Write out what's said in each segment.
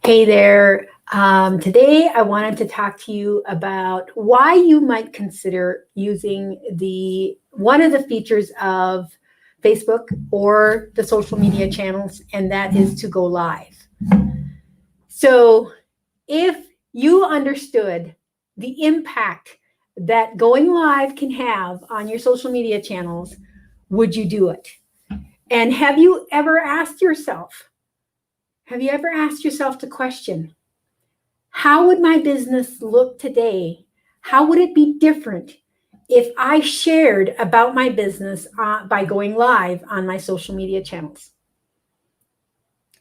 Hey there. Today I wanted to talk to you about why you might consider using one of the features of Facebook or the social media channels, and that is to go live. So if you understood the impact that going live can have on your social media channels, would you do it? And have you ever asked yourself the question, how would my business look today? How would it be different if I shared about my business by going live on my social media channels?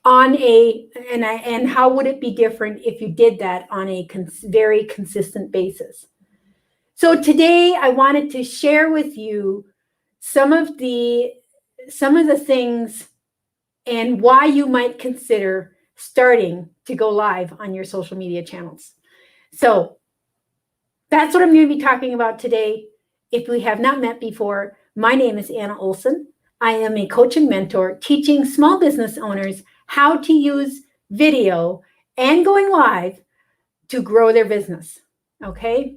And how would it be different if you did that on a very consistent basis? So today I wanted to share with you some of the things and why you might consider starting to go live on your social media channels. So that's what I'm going to be talking about today. If we have not met before, my name is Anna Olson. I am a coach and mentor teaching small business owners how to use video and going live to grow their business. Okay?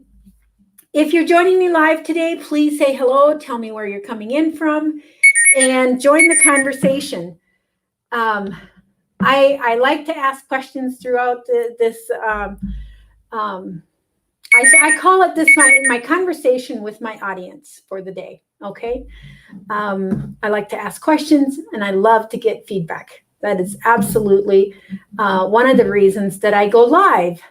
If you're joining me live today, please say hello, tell me where you're coming in from, and join the conversation. I like to ask questions throughout this. I call it this my conversation with my audience for the day. Okay. I like to ask questions and I love to get feedback. That is absolutely one of the reasons that I go live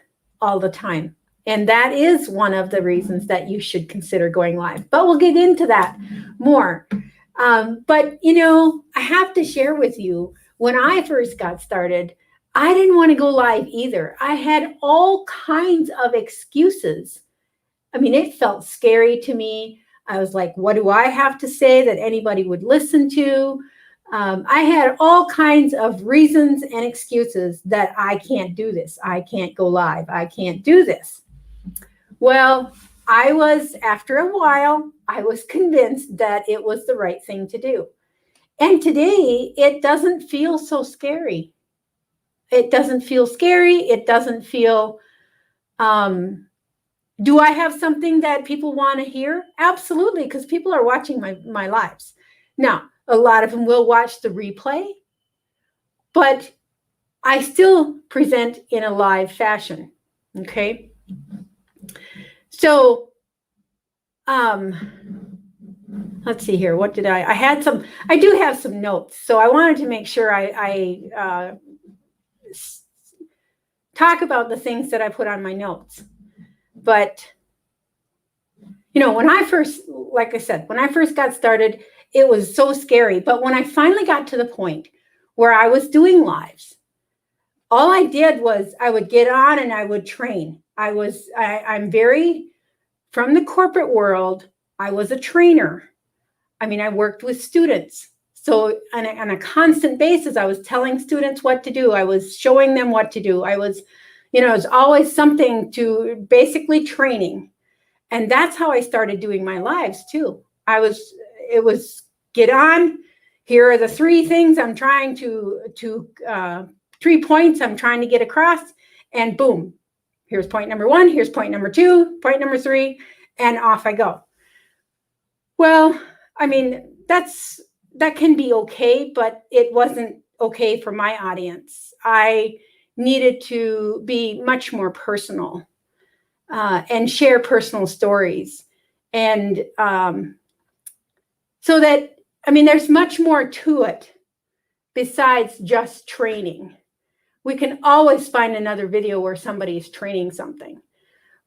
all the time. And that is one of the reasons that you should consider going live. But we'll get into that more. But, I have to share with you, when I first got started, I didn't want to go live either. I had all kinds of excuses. I mean, it felt scary to me. I was like, what do I have to say that anybody would listen to? I had all kinds of reasons and excuses that I can't do this. I can't go live. I can't do this. Well, after a while, I was convinced that it was the right thing to do. And today, it doesn't feel so scary. It doesn't feel scary. It doesn't feel, do I have something that people want to hear? Absolutely, because people are watching my lives. Now, a lot of them will watch the replay, but I still present in a live fashion, okay? So, let's see here. What did I do have some notes. So I wanted to make sure I talk about the things that I put on my notes. But, when I first got started, it was so scary. But when I finally got to the point where I was doing lives, all I did was I would get on and I would train. I'm very, from the corporate world, I was a trainer. I mean, I worked with students. So on a constant basis, I was telling students what to do. I was showing them what to do. I was, it was always something to basically training. And that's how I started doing my lives too. It was get on. Here are the three things I'm trying 3 points I'm trying to get across. And boom, here's point number 1. Here's point number 2, point number 3, and off I go. Well, I mean, that can be okay, but it wasn't okay for my audience. I needed to be much more personal and share personal stories. And so that, I mean, there's much more to it besides just training. We can always find another video where somebody's training something,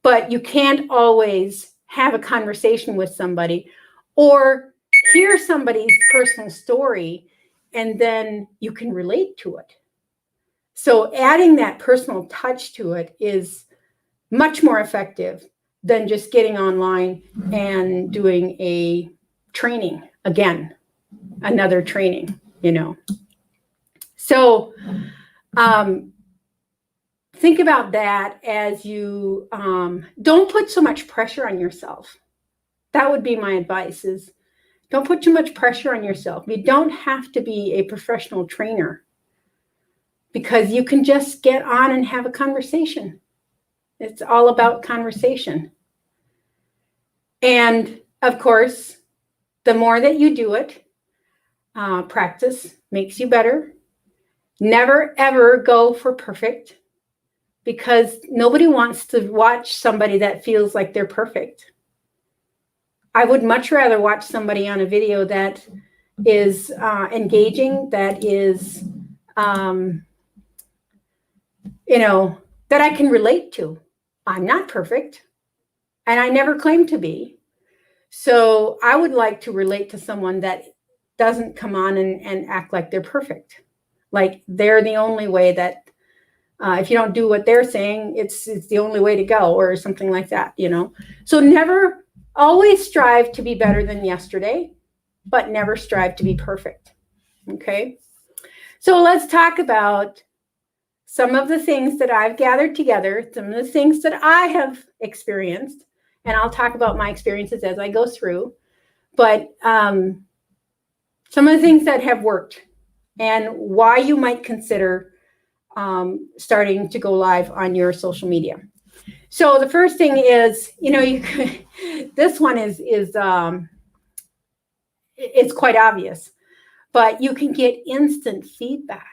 but you can't always have a conversation with somebody or hear somebody's personal story and then you can relate to it. So adding that personal touch to it is much more effective than just getting online and doing a training again, another training, So think about that as you don't put so much pressure on yourself. That would be my advice is don't put too much pressure on yourself. You don't have to be a professional trainer. because you can just get on and have a conversation. It's all about conversation. And of course, the more that you do it, practice makes you better. Never, ever go for perfect, because nobody wants to watch somebody that feels like they're perfect. I would much rather watch somebody on a video that is engaging, that is, that I can relate to. I'm not perfect, and I never claim to be. So I would like to relate to someone that doesn't come on and act like they're perfect. Like they're the only way that, if you don't do what they're saying, it's the only way to go, or something like that, So never, always strive to be better than yesterday, but never strive to be perfect. Okay. So let's talk about some of the things that I've gathered together, some of the things that I have experienced, and I'll talk about my experiences as I go through, but some of the things that have worked and why you might consider starting to go live on your social media. So the first thing is, this one is it's quite obvious, but you can get instant feedback.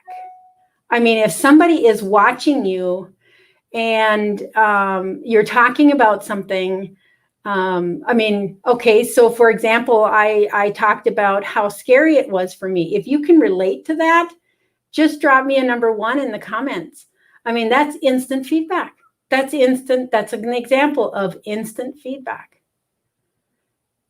I mean, if somebody is watching you and you're talking about something, okay, so for example, I talked about how scary it was for me. If you can relate to that, just drop me a number 1 in the comments. I mean, that's instant feedback. That's instant. That's an example of instant feedback.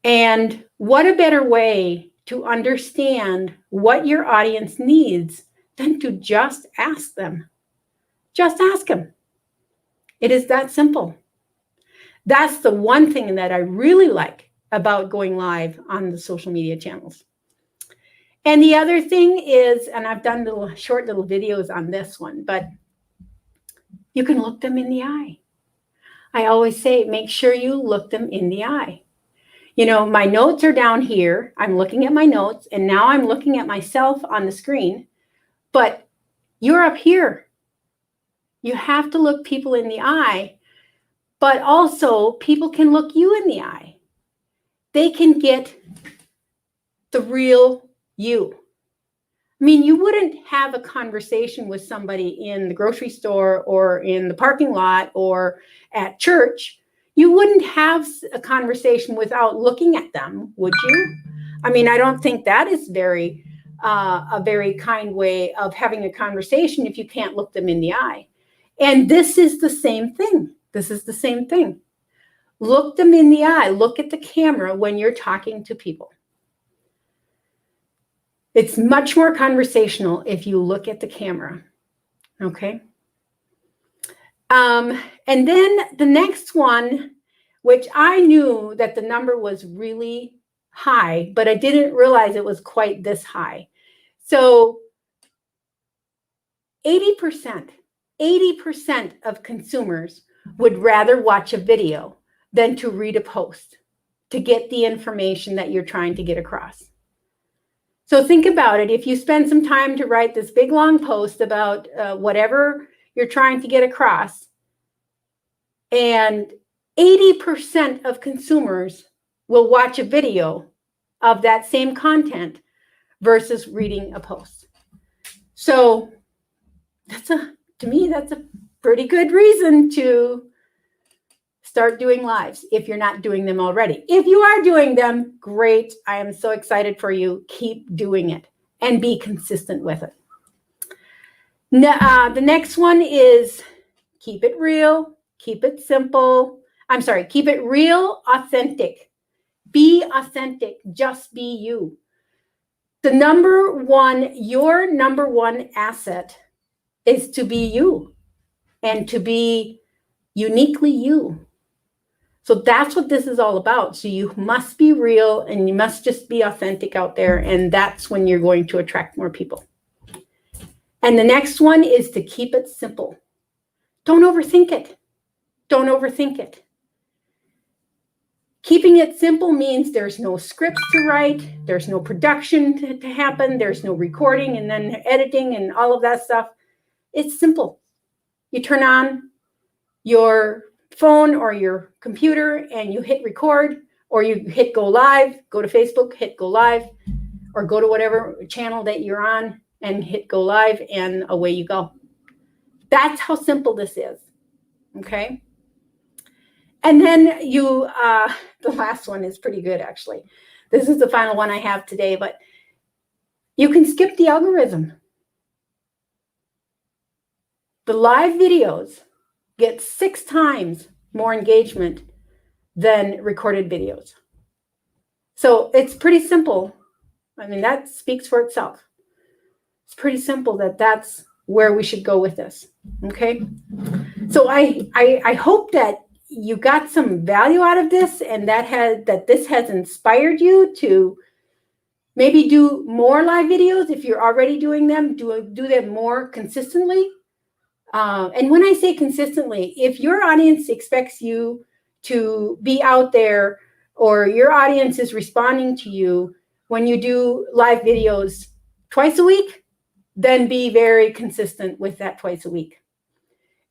And what a better way to understand what your audience needs than to just ask them. Just ask them. It is that simple. That's the one thing that I really like about going live on the social media channels. And the other thing is, and I've done short little videos on this one, but you can look them in the eye. I always say, make sure you look them in the eye. My notes are down here. I'm looking at my notes, and now I'm looking at myself on the screen, but you're up here. You have to look people in the eye, but also people can look you in the eye. They can get the real you. I mean, you wouldn't have a conversation with somebody in the grocery store or in the parking lot or at church. You wouldn't have a conversation without looking at them, would you? I mean, I don't think that is a very kind way of having a conversation if you can't look them in the eye. And this is the same thing. This is the same thing. Look them in the eye. Look at the camera when you're talking to people. It's much more conversational if you look at the camera. Okay. And then the next one, which I knew that the number was really high, but I didn't realize it was quite this high. So 80% of consumers would rather watch a video than to read a post to get the information that you're trying to get across. So think about it. If you spend some time to write this big long post about whatever you're trying to get across, and 80% of consumers will watch a video of that same content versus reading a post. So to me, that's a pretty good reason to start doing lives if you're not doing them already. If you are doing them, great. I am so excited for you. Keep doing it and be consistent with it. Now, the next one is keep it real, keep it simple. Keep it real, authentic. Be authentic. Just be you. Your number one asset is to be you and to be uniquely you. So that's what this is all about. So you must be real and you must just be authentic out there. And that's when you're going to attract more people. And the next one is to keep it simple. Don't overthink it. Don't overthink it. Keeping it simple means there's no scripts to write. There's no production to happen. There's no recording and then editing and all of that stuff. It's simple. You turn on your phone or your computer and you hit record, or you hit go live, go to Facebook, hit go live, or go to whatever channel that you're on and hit go live, and away you go. That's how simple this is, okay? And then you, the last one is pretty good, actually. This is the final one I have today, but you can skip the algorithm. The live videos get 6 times more engagement than recorded videos. So it's pretty simple. I mean, that speaks for itself. It's pretty simple that that's where we should go with this, okay? So I hope that you got some value out of this, and that this has inspired you to maybe do more live videos. If you're already doing them, do them more consistently. And when I say consistently, if your audience expects you to be out there, or your audience is responding to you when you do live videos twice a week, then be very consistent with that twice a week.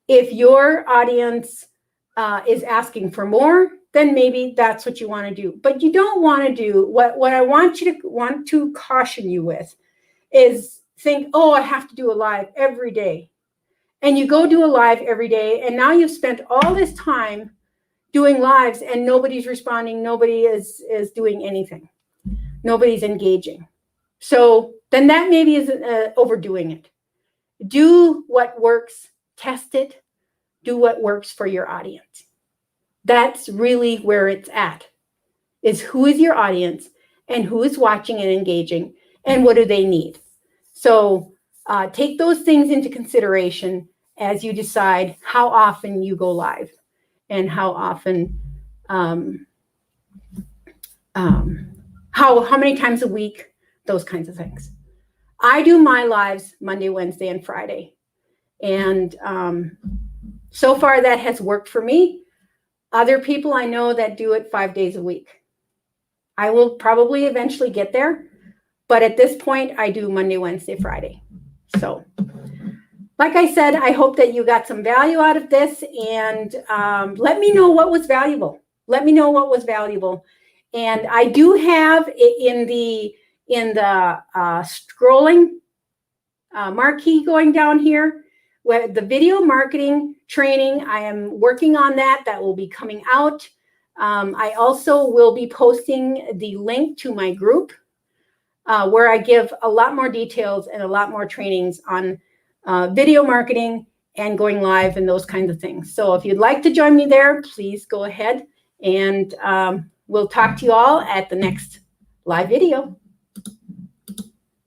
If your audience is asking for more, then maybe that's what you want to do. But you don't want to do what I want to caution you with is think, oh, I have to do a live every day. And you go do a live every day, and now you've spent all this time doing lives and nobody's responding, nobody is doing anything. Nobody's engaging. So then that maybe is overdoing it. Do what works, test it, do what works for your audience. That's really where it's at, is who is your audience and who is watching and engaging and what do they need. So take those things into consideration as you decide how often you go live and how often, how many times a week, those kinds of things. I do my lives Monday, Wednesday, and Friday. And so far that has worked for me. Other people I know that do it 5 days a week. I will probably eventually get there, but at this point I do Monday, Wednesday, Friday. So like I said, I hope that you got some value out of this, and let me know what was valuable. Let me know what was valuable. And I do have in the scrolling marquee going down here, where the video marketing training, I am working on that. That will be coming out. I also will be posting the link to my group where I give a lot more details and a lot more trainings on video marketing and going live and those kinds of things. So if you'd like to join me there, please go ahead, and we'll talk to you all at the next live video.